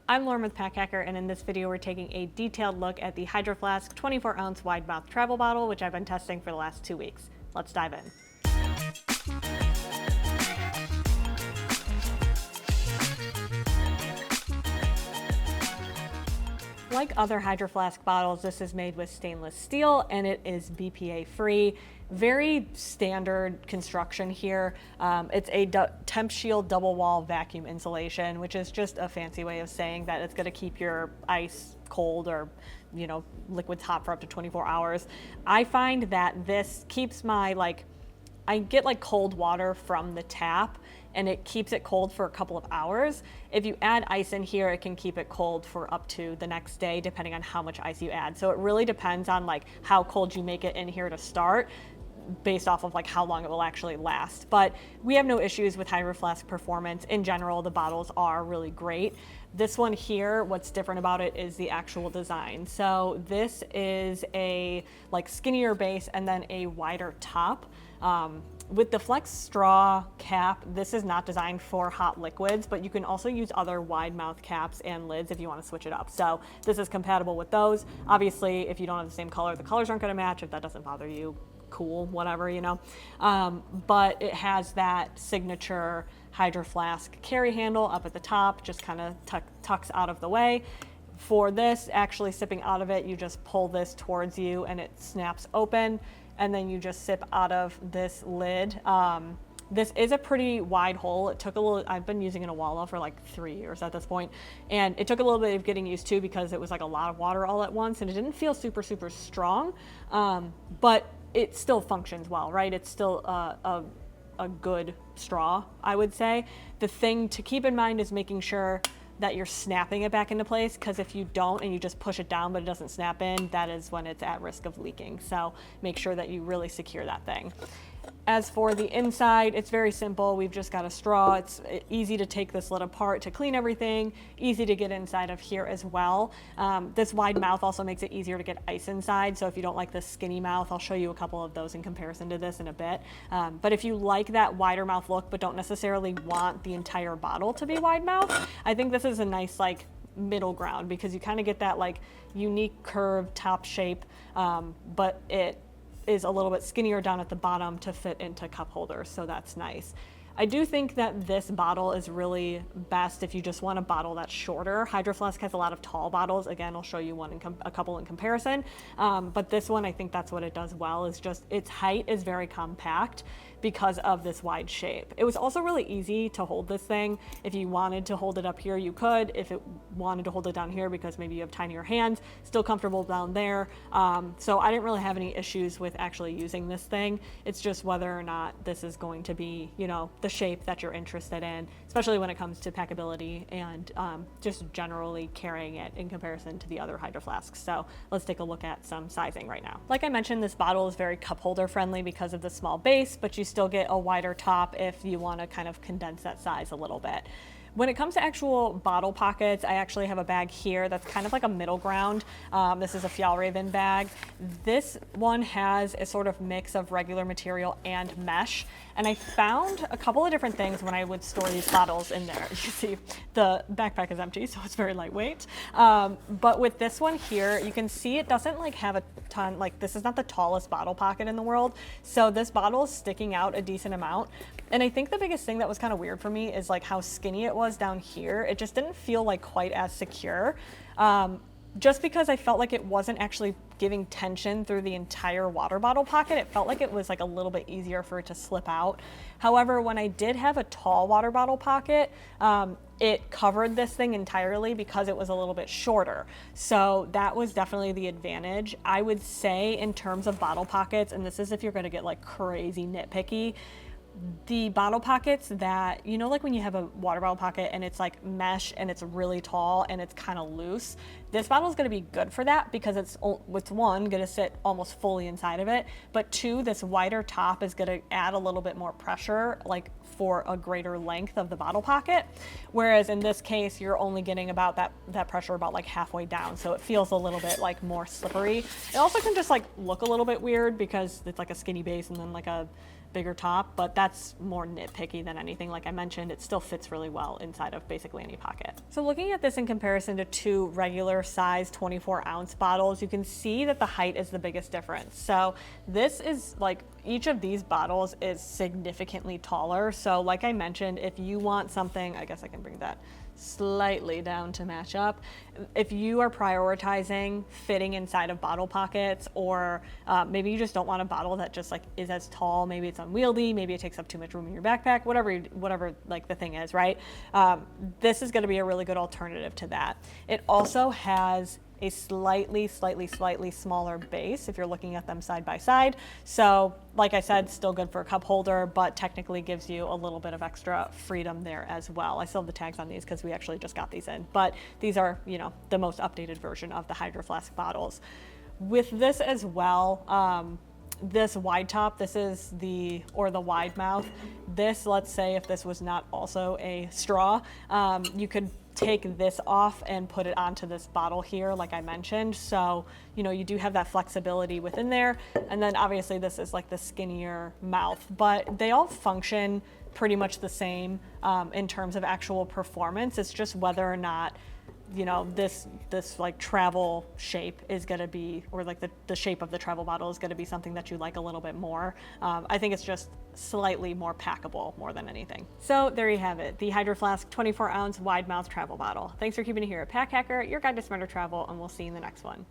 I'm Lauren with Pack Hacker, and in this video we're taking a detailed look at the Hydro Flask 24-ounce wide mouth travel bottle, which I've been testing for the last 2 weeks. Let's dive in. Like other Hydro Flask bottles, this is made with stainless steel and it is BPA free. Very standard construction here. It's a temp shield double wall vacuum insulation, which is just a fancy way of saying that it's going to keep your ice cold or liquids hot for up to 24 hours. I find that this keeps my I get cold water from the tap and it keeps it cold for a couple of hours. If you add ice in here, it can keep it cold for up to the next day, depending on how much ice you add. So it really depends on how cold you make it in here to start, based off of how long it will actually last. But we have no issues with Hydro Flask performance. In general, the bottles are really great. This one here, what's different about it is the actual design. So this is a skinnier base and then a wider top. With the flex straw cap, this is not designed for hot liquids, but you can also use other wide mouth caps and lids if you want to switch it up. So this is compatible with those. Obviously, if you don't have the same color, the colors aren't going to match. If that doesn't bother you, cool, whatever, but it has that signature Hydro Flask carry handle up at the top, just kind of tucks out of the way. For this, actually sipping out of it, you just pull this towards you and it snaps open, and then you just sip out of this lid. This is a pretty wide hole. It took a little, I've been using an Awala for 3 years at this point, and it took a little bit of getting used to because it was a lot of water all at once and it didn't feel super strong, but it still functions well, right? It's still a good straw, I would say. The thing to keep in mind is making sure that you're snapping it back into place, because if you don't and you just push it down but it doesn't snap in, that is when it's at risk of leaking. So make sure that you really secure that thing. As for the inside, it's very simple. We've just got a straw. It's easy to take this lid apart to clean everything, easy to get inside of here as well. This wide mouth also makes it easier to get ice inside. So if you don't like the skinny mouth, I'll show you a couple of those in comparison to this in a bit. But if you like that wider mouth look but don't necessarily want the entire bottle to be wide mouth, I think this is a nice middle ground, because you kind of get that unique curved top shape, but it is a little bit skinnier down at the bottom to fit into cup holders, so that's nice. I do think that this bottle is really best if you just want a bottle that's shorter. Hydro Flask has a lot of tall bottles. Again, I'll show you a couple in comparison, but this one, I think that's what it does well, is just its height is very compact because of this wide shape. It was also really easy to hold this thing. If you wanted to hold it up here, you could. If it wanted to hold it down here because maybe you have tinier hands, still comfortable down there. So I didn't really have any issues with actually using this thing. It's just whether or not this is going to be, the shape that you're interested in, especially when it comes to packability and just generally carrying it in comparison to the other Hydro Flasks. So let's take a look at some sizing right now. Like I mentioned, this bottle is very cup holder friendly because of the small base, but you still get a wider top if you want to kind of condense that size a little bit. When it comes to actual bottle pockets, I actually have a bag here that's kind of like a middle ground. This is a Fjallraven bag. This one has a sort of mix of regular material and mesh. And I found a couple of different things when I would store these bottles in there. You see the backpack is empty, so it's very lightweight. But with this one here, you can see it doesn't have a ton, this is not the tallest bottle pocket in the world. So this bottle is sticking out a decent amount. And I think the biggest thing that was kind of weird for me is how skinny it was down here. It just didn't feel quite as secure. Just because I felt like it wasn't actually giving tension through the entire water bottle pocket. It felt like it was a little bit easier for it to slip out. However, when I did have a tall water bottle pocket, it covered this thing entirely because it was a little bit shorter. So that was definitely the advantage. I would say in terms of bottle pockets, and this is if you're gonna get crazy nitpicky, the bottle pockets that, when you have a water bottle pocket and it's mesh and it's really tall and it's kind of loose, this bottle is going to be good for that because it's one, going to sit almost fully inside of it, but two, this wider top is going to add a little bit more pressure, for a greater length of the bottle pocket. Whereas in this case, you're only getting about that pressure about halfway down. So it feels a little bit more slippery. It also can just look a little bit weird because it's a skinny base and then a bigger top, but that's more nitpicky than anything. Like I mentioned, it still fits really well inside of basically any pocket. So looking at this in comparison to two regular size 24-ounce bottles, you can see that the height is the biggest difference. So this is like, each of these bottles is significantly taller. So like I mentioned, if you want something, I guess I can bring that slightly down to match up. If you are prioritizing fitting inside of bottle pockets, or maybe you just don't want a bottle that just like is as tall, maybe it's unwieldy, maybe it takes up too much room in your backpack, whatever like the thing is, right? This is going to be a really good alternative to that. It also has a slightly smaller base if you're looking at them side by side. So like I said, still good for a cup holder, but technically gives you a little bit of extra freedom there as well. I still have the tags on these because we actually just got these in, but these are, you know, the most updated version of the Hydro Flask bottles. With this as well, this wide top, this is the wide mouth. This, let's say if this was not also a straw, you could take this off and put it onto this bottle here, like I mentioned. So, you know, you do have that flexibility within there. And then obviously this is like the skinnier mouth, but they all function pretty much the same in terms of actual performance. It's just whether or not, you know, this like travel shape is going to be, or like the shape of the travel bottle is going to be something that you like a little bit more. I think it's just slightly more packable more than anything. So there you have it, the Hydro Flask 24-ounce wide mouth travel bottle. Thanks for keeping it here at Pack Hacker, your guide to smarter travel, and we'll see you in the next one.